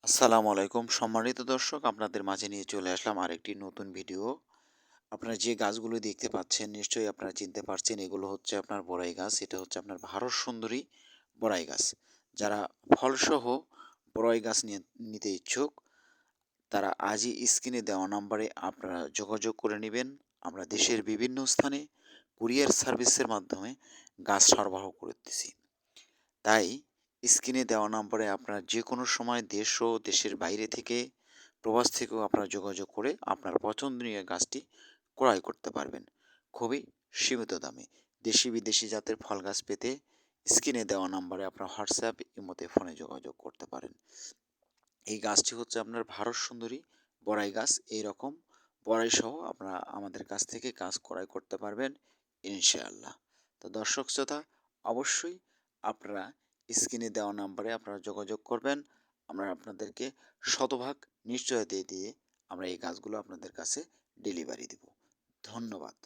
আসসালামু আলাইকুম সম্মানিত দর্শক, আপনাদের মাঝে নিয়ে চলে আসলাম আরেকটি নতুন ভিডিও। আপনারা যে গাছগুলো দেখতে পাচ্ছেন নিশ্চয়ই আপনারা চিনতে পারছেন, এগুলো হচ্ছে আপনার বড়াই গাছ। এটা হচ্ছে আপনার ভারত সুন্দরী বড়াই গাছ। যারা ফলসহ বড়াই গাছ নিতে ইচ্ছুক, তারা আজই স্ক্রিনে দেওয়া নাম্বারে আপনারা যোগাযোগ করে নেবেন। আমরা দেশের বিভিন্ন স্থানে কুরিয়ার সার্ভিসের মাধ্যমে গাছ সরবরাহ করতেছি। তাই স্ক্রিনে দেওয়া নম্বরে আপনারা যে কোনো সময় দেশ ও দেশের বাইরে থেকে, প্রবাস থেকেও আপনারা যোগাযোগ করে আপনার পছন্দনীয় গাছটি ক্রয় করতে পারবেন খুবই সীমিত দামে। দেশি বিদেশি জাতের ফল গাছ পেতে স্ক্রিনে দেওয়া নম্বরে আপনার হোয়াটসঅ্যাপ ইমোতে ফোনে যোগাযোগ করতে পারেন। এই গাছটি হচ্ছে আপনার ভারত সুন্দরী বড়াই গাছ। এইরকম বড়াই সহ আপনারা আমাদের কাছ থেকে গাছ ক্রয় করতে পারবেন ইনশাআল্লাহ। তো দর্শক শ্রোতা, অবশ্যই আপনারা স্ক্রিনে দেওয়া নাম্বারে আপনারা যোগাযোগ করবেন। আমরা আপনাদেরকে শতভাগ নিশ্চয়তা দিয়ে আমরা এই গাছগুলো আপনাদের কাছে ডেলিভারি দেব। ধন্যবাদ।